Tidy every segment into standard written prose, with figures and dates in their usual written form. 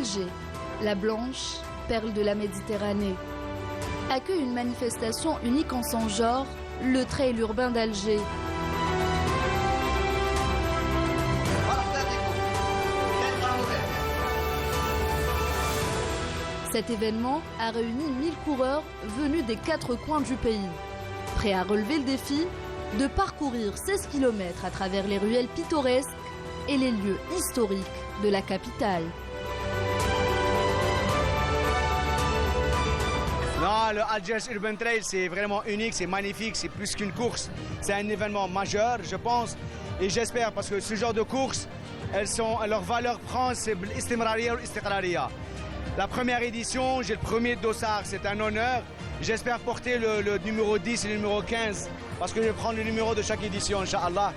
Alger, la blanche perle de la Méditerranée, accueille une manifestation unique en son genre, le trail urbain d'Alger. Cet événement a réuni 1000 coureurs venus des 4 coins du pays, prêts à relever le défi de parcourir 16 km à travers les ruelles pittoresques et les lieux historiques de la capitale. Non, le Algiers Urban Trail, c'est vraiment unique, c'est magnifique, c'est plus qu'une course. C'est un événement majeur, je pense, et j'espère, parce que ce genre de courses, leur valeur prend, c'est l'istimrariya ou l'istiqrariya. La première édition, j'ai le premier dossard, c'est un honneur. J'espère porter le numéro 10 et le numéro 15, parce que je vais prendre le numéro de chaque édition, Inch'Allah.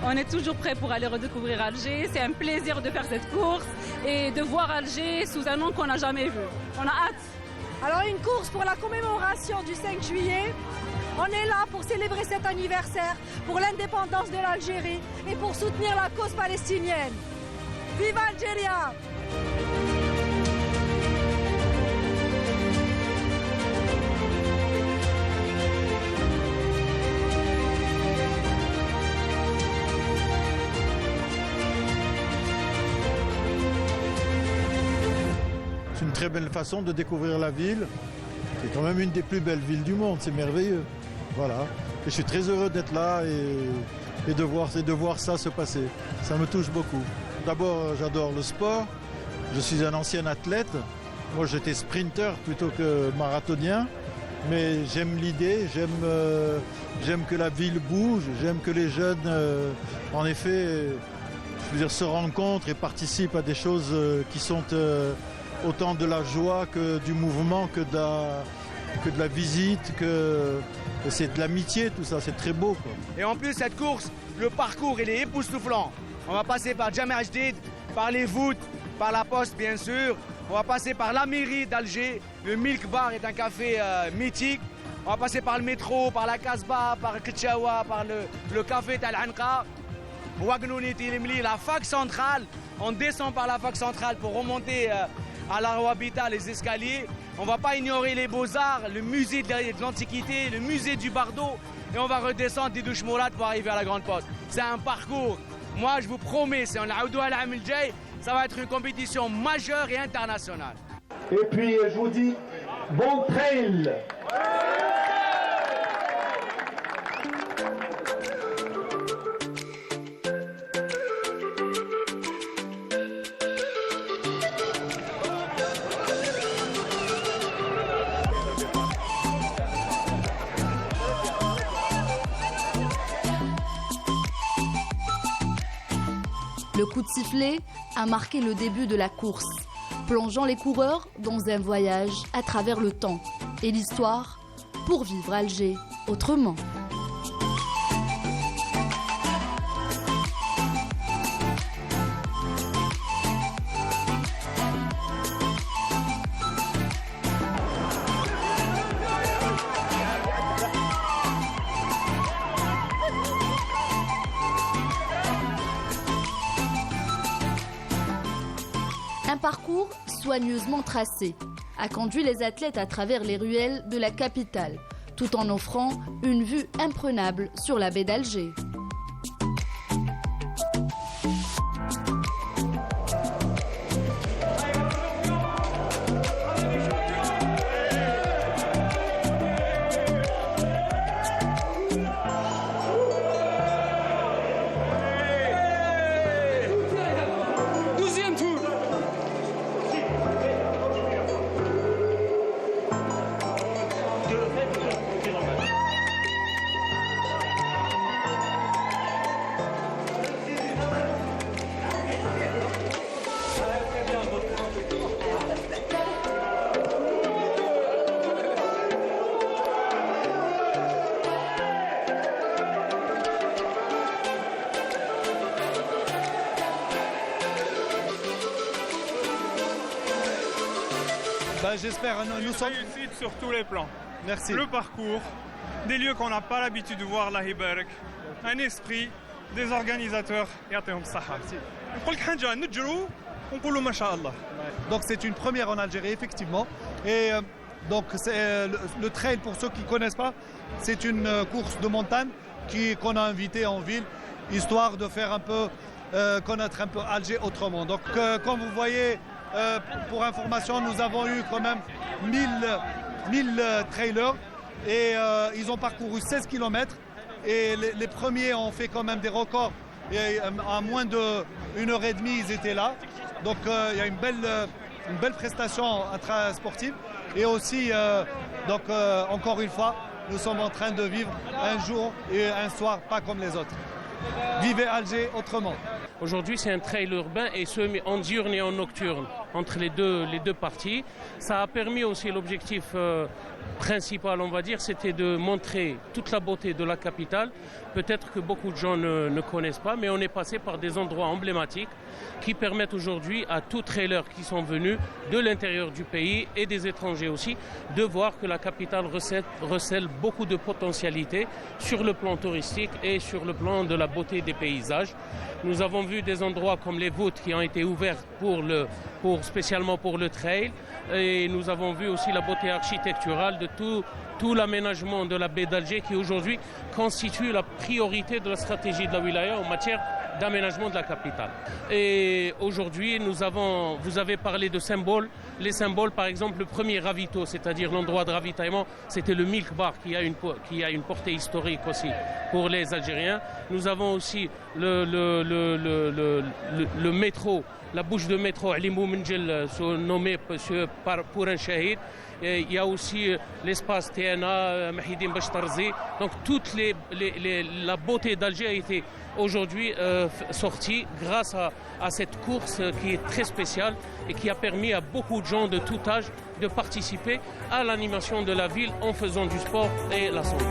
On est toujours prêt pour aller redécouvrir Alger. C'est un plaisir de faire cette course et de voir Alger sous un nom qu'on n'a jamais vu. On a hâte. Alors une course pour la commémoration du 5 juillet. On est là pour célébrer cet anniversaire, pour l'indépendance de l'Algérie et pour soutenir la cause palestinienne. Vive Algérie! C'est une très belle façon de découvrir la ville. C'est quand même une des plus belles villes du monde, c'est merveilleux. Voilà. Et je suis très heureux d'être là et de voir ça se passer. Ça me touche beaucoup. D'abord, j'adore le sport. Je suis un ancien athlète. Moi, j'étais sprinter plutôt que marathonien. Mais j'aime l'idée, j'aime que la ville bouge, j'aime que les jeunes, en effet, je veux dire, se rencontrent et participent à des choses qui sont autant de la joie que du mouvement, que de la visite, que c'est de l'amitié, tout ça, c'est très beau, quoi. Et en plus, cette course, le parcours, il est époustouflant. On va passer par Djamel Jdid, par les voûtes, par la poste, bien sûr. On va passer par la mairie d'Alger. Le Milk Bar est un café mythique. On va passer par le métro, par la Casbah, par Ketchawa, par le café Tal Anqa, Ouagnouni Tilimli, la fac centrale. On descend par la fac centrale pour remonter à la Rouabita, les escaliers. On ne va pas ignorer les Beaux-Arts, le musée de l'Antiquité, le musée du Bardo. Et on va redescendre des Douches Mourad pour arriver à la Grande Poste. C'est un parcours. Moi, je vous promets, c'est en Aoudou al Amil Jay, ça va être une compétition majeure et internationale. Et puis, je vous dis, bon trail! Le coup de sifflet a marqué le début de la course, plongeant les coureurs dans un voyage à travers le temps et l'histoire pour vivre Alger autrement. Un parcours soigneusement tracé a conduit les athlètes à travers les ruelles de la capitale, tout en offrant une vue imprenable sur la baie d'Alger. J'espère, nous sommes réussite sur tous les plans. Merci. Le parcours, des lieux qu'on n'a pas l'habitude de voir, la Hiberg, un esprit, des organisateurs. يعطيهم الصحة. نقول لك حاجة نجروا ونقولوا ما شاء الله. Donc c'est une première en Algérie, effectivement. Et donc le trail, pour ceux qui ne connaissent pas, c'est une course de montagne qu'on a invité en ville, histoire de faire un peu connaître un peu Alger autrement. Donc comme vous voyez, pour information, nous avons eu quand même 1000 trailers et ils ont parcouru 16 km. Et les premiers ont fait quand même des records. Et à moins d'1 heure et demie, ils étaient là. Donc il y a une belle prestation sportive. Et aussi, encore une fois, nous sommes en train de vivre un jour et un soir pas comme les autres. Vivez Alger autrement. Aujourd'hui, c'est un trail urbain et ce en diurne et en nocturne entre les deux parties. Ça a permis aussi l'objectif principal, on va dire, c'était de montrer toute la beauté de la capitale. Peut-être que beaucoup de gens ne connaissent pas, mais on est passé par des endroits emblématiques qui permettent aujourd'hui à tous trailers qui sont venus de l'intérieur du pays et des étrangers aussi de voir que la capitale recèle beaucoup de potentialités sur le plan touristique et sur le plan de la beauté des paysages. Nous avons vu des endroits comme les voûtes qui ont été ouverts spécialement pour le trail et nous avons vu aussi la beauté architecturale de tout l'aménagement de la baie d'Alger qui aujourd'hui constitue la priorité de la stratégie de la wilaya en matière d'aménagement de la capitale. Et aujourd'hui, vous avez parlé de symboles. Les symboles, par exemple, le premier ravito, c'est-à-dire l'endroit de ravitaillement, c'était le Milk Bar qui a une portée historique aussi pour les Algériens. Nous avons aussi le métro, la bouche de métro Ali Moumenjel, nommée pour un shahid. Il y a aussi l'espace TNA, Mahidine Bachtarzi. Donc toute la beauté d'Alger a été aujourd'hui sortie grâce à cette course qui est très spéciale et qui a permis à beaucoup de gens de tout âge de participer à l'animation de la ville en faisant du sport et la santé.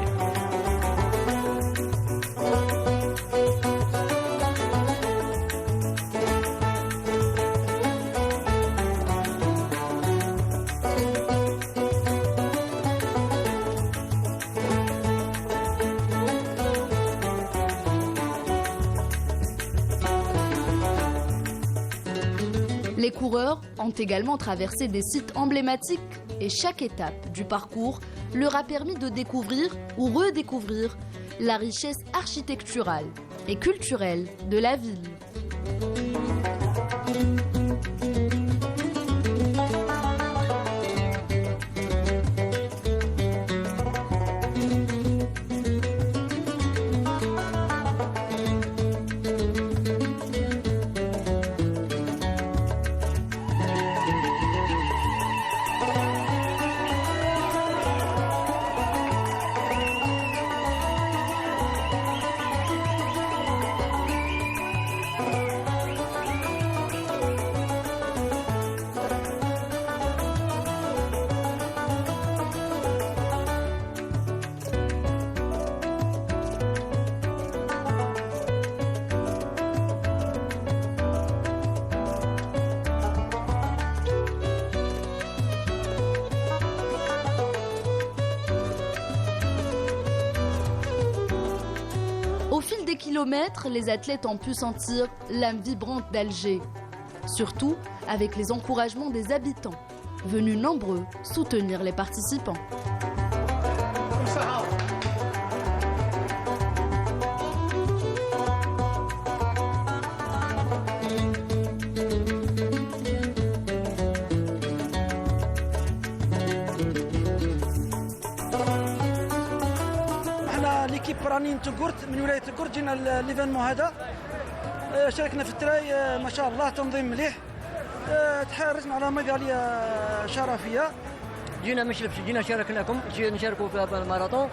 Les coureurs ont également traversé des sites emblématiques et chaque étape du parcours leur a permis de découvrir ou redécouvrir la richesse architecturale et culturelle de la ville. Au fil des kilomètres, les athlètes ont pu sentir l'âme vibrante d'Alger. Surtout avec les encouragements des habitants, venus nombreux soutenir les participants. ليكيب رانين تقرت من ولايه تقرت جينا ليفينمون هذا شاركنا في التراي ما شاء الله تنظيم مليح تحرزنا على ميداليه شرفيه جينا ما شرفش جينا شاركناكم نشاركوا في هذا الماراثون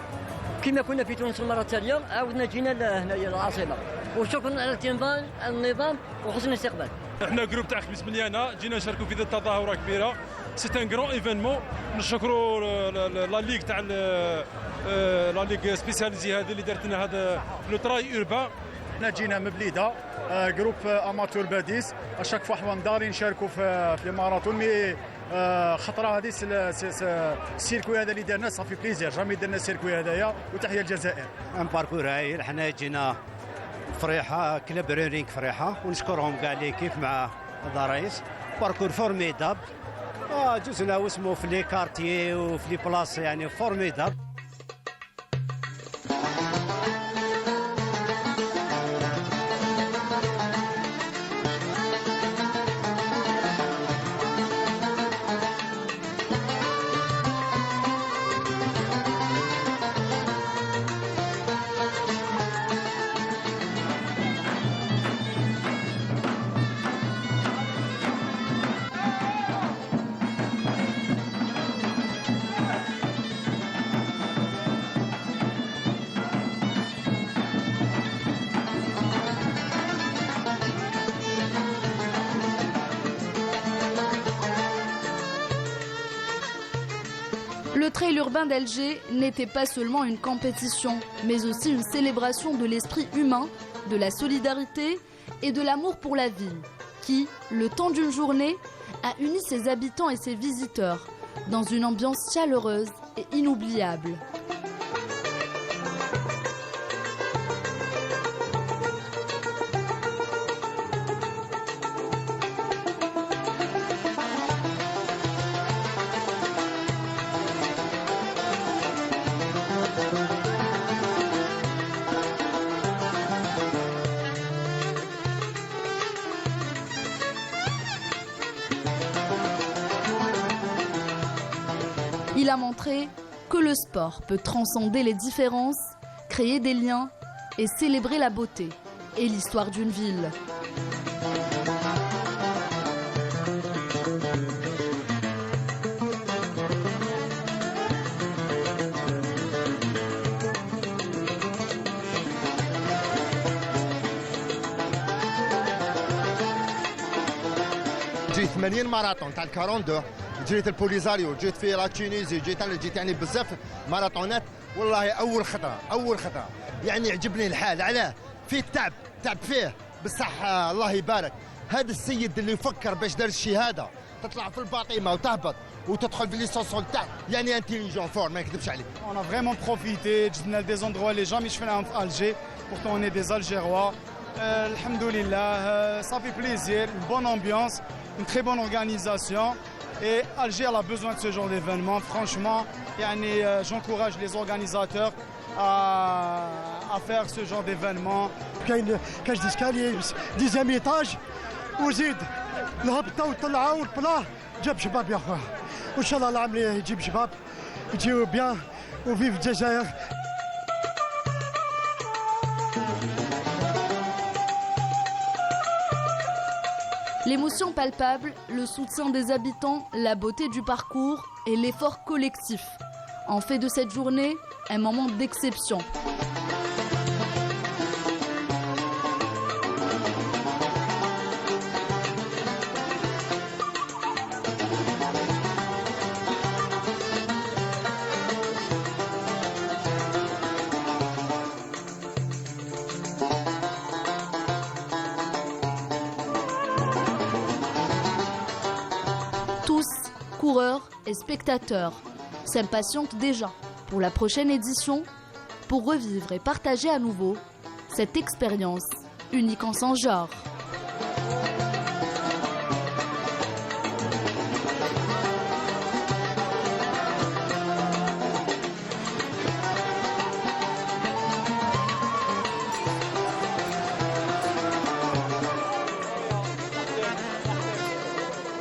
كما كنا في تونس المره التاليه عاودنا جينا هنايا العاصمه وشكرا على النظام وحسن الاستقبال. احنا جروب تاع خميس مليانه جينا نشاركوا في تظاهره كبيره سي ان غران ايفينمون نشكروا لا ليغ تاع لا ليغ سبيسياليزي هذه اللي دارت لنا هذا لو تراي اوربان. احنا جينا من بليده جروب اماتور باديس اشاك فوا حنا دارين نشاركوا في ماراثون مي خطره هذه السيركوي هذا اللي دارنا صافي بليزير جامي درنا السيركوي هذايا وتحيه الجزائر. ان باركور هايل حنا جينا فريحه كلاب رينينغ فريحه ونشكرهم كاع ليكيب مع الرئيس باركور فورميدابل جزنا واسمه في لي كارتيي وفي لي بلاص يعني فورميدابل. Le trail urbain d'Alger n'était pas seulement une compétition, mais aussi une célébration de l'esprit humain, de la solidarité et de l'amour pour la ville, qui, le temps d'une journée, a uni ses habitants et ses visiteurs dans une ambiance chaleureuse et inoubliable. Il a montré que le sport peut transcender les différences, créer des liens et célébrer la beauté et l'histoire d'une ville. جيت 80 ماراثون تاع الكاروندو، جريت البوليزاريو، جيت في لا تونيزي، جيت يعني بزاف ماراثونات. والله اول خطره يعني عجبني الحال. علاه؟ فيه التعب، تعب فيه بصح الله يبارك. هذا السيد اللي يفكر باش دار الشهاده تطلع في الباطمه وتهبط وتدخل في ليسونسون تاع يعني انتيليجون فور، ما نكذبش عليك. On a vraiment profité, جبنا des endroits les jamais شفناهم في Alger. Pourtant on est des Algérois. Alhamdoulilah, ça fait plaisir, une bonne ambiance, une très bonne organisation. Et Alger a besoin de ce genre d'événement. Franchement, j'encourage les organisateurs à faire ce genre d'événement. كاين ديسكالي 10e étage وزيد الهبطه والطلعه والبلاه جاب شباب يا اخويا. وان شاء الله العام اللي يجيب شباب يجيو بيان وفيف الجزائر. L'émotion palpable, le soutien des habitants, la beauté du parcours et l'effort collectif en fait de cette journée un moment d'exception. Tous, coureurs et spectateurs, s'impatientent déjà pour la prochaine édition pour revivre et partager à nouveau cette expérience unique en son genre.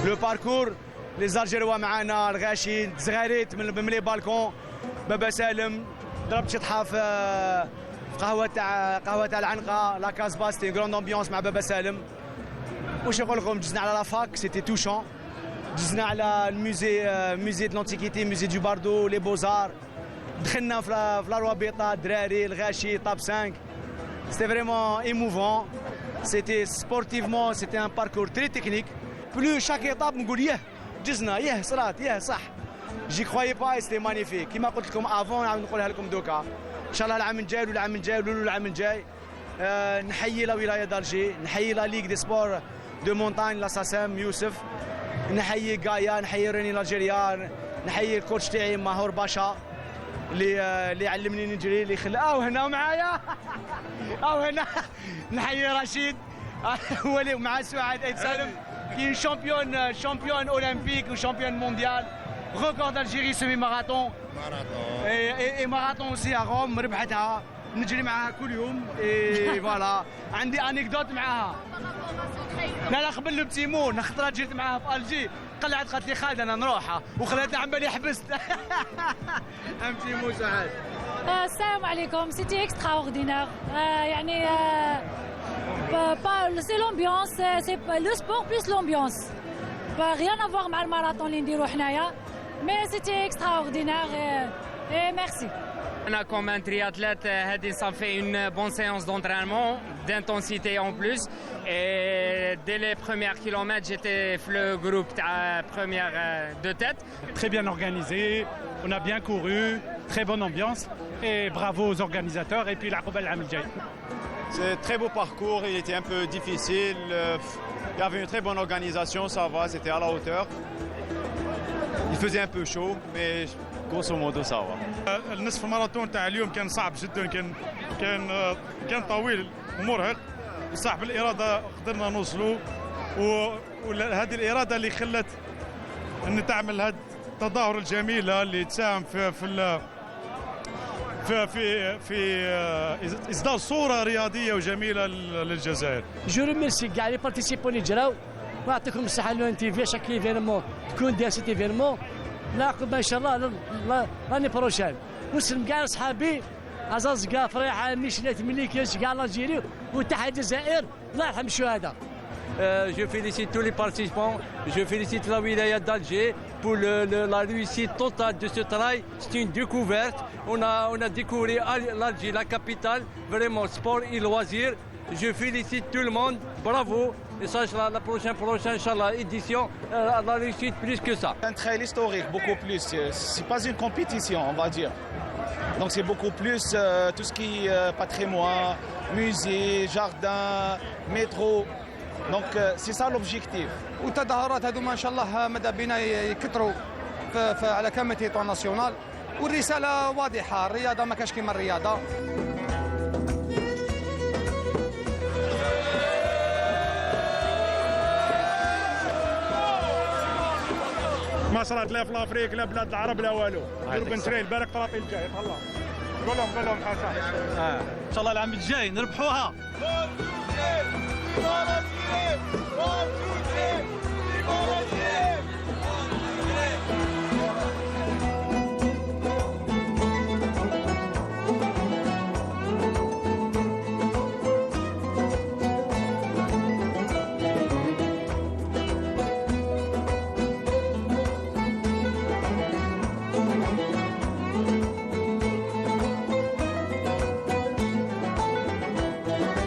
Le parcours, les Algérois معنا الغاشي زغاريت من لي بالكون. بابا سالم ضربت شطحه في قهوه تاع العنقه لا كازبا. سيتي غروند امبيونس مع بابا سالم. واش نقول لكم، جزنا على لا فاك سيتي توشون. جزنا على الموزي دو لانتيكيتي، موزي دو باردو، لي بوزار. دخلنا في لا روابيطه، الدراري الغاشي طاب 5. سيتي فريمون ايموفون. سيتي سبورتيفمون سيتي ان باركور تري تكنيك. بلو شاك ايطاب نقول جزنا صرات صح. جي كرويي با سيتي مانيفيك. كيما قلت لكم افون نعاود نقولها لكم دوكا. ان شاء الله العام الجاي والعام الجاي والعام الجاي. نحيي لا ولايه دالجي، نحيي لا ليغ دي سبور دو مونتاgne لا ساسام يوسف، نحيي غايا، نحيي ريني الجيريان، نحيي الكوتش تاعي ماهور باشا اللي علمني نجري، اللي خلى هنا معايا هنا. نحيي رشيد هو اللي مع سعاد ايد سالم qui est une championne olympique ou championne mondiale. Record d'Algérie semi-marathon. Et marathon aussi à Rome, ربحتها. نجري معاها كل يوم. Et voilà. عندي انكدوت معاها. لا قبل لو بتيمون خطرات جيت معاها في الجي قالت لي خالد انا نروحها وخلاتني عم بالي حبست. ام تيمون سعاد. السلام عليكم. سيتي اكستراوردينير. يعني سي لومبيونس سي لو سبور بلس لومبيونس. rien à voir مع الماراثون اللي نديرو حنايا. مي سيتي اكستراوردينير et merci. Comme un triathlète, ça fait une bonne séance d'entraînement, d'intensité en plus. Et dès les premiers kilomètres, j'étais le groupe première de tête. Très bien organisé, on a bien couru, très bonne ambiance. Et bravo aux organisateurs. Et puis la Roubaix Am El Jay. C'est un très beau parcours, il était un peu difficile. Il y avait une très bonne organisation, ça va, c'était à la hauteur. Il faisait un peu chaud, mais grosso modo ça va. النصف ماراثون تاع اليوم كان صعب جدا، كان طويل ومرهق، وصاحب الاراده قدرنا نوصلوا، وهذه الاراده اللي خلت ان تعمل هذه التظاهر الجميله اللي تساهم في اصدار صوره رياضيه وجميله للجزائر. جو ريميرسي كاع لي بارتيسيبون اللي جراو، ويعطيكم الصحه لو ان تي في شاك ايفينمون تكون داير سيت ايفينمون نعقب ان شاء الله لاني بروشان. نسلم كاع صحابي عزاز كاع فريحه ميشلات مليكاش كاع الجيري وتحية الجزائر، الله يرحم الشهداء. Je félicite tous les participants, je félicite la wilaya d'Alger pour la réussite totale de ce travail. C'est une découverte. On a découvert l'Alger, la capitale, vraiment sport et loisirs. Je félicite tout le monde, bravo. Et ça, la prochaine Inch'Allah, édition, la réussite plus que ça. Un trail historique, beaucoup plus. C'est pas une compétition, on va dire. Donc c'est beaucoup plus tout ce qui est patrimoine, musée, jardin, métro. Donc c'est ça l'objectif. والتظاهرات هذوما ان شاء الله ماذا بينا يكثروا على كامل التيطون ناسيونال، والرساله واضحه، الرياضه ما كاش كيما الرياضه. ما صارت لا في الافريق لا بلاد العرب لا والو. درب تريل بالك طراطي الجاي الله. قول لهم حسن. ان شاء الله العام الجاي نربحوها.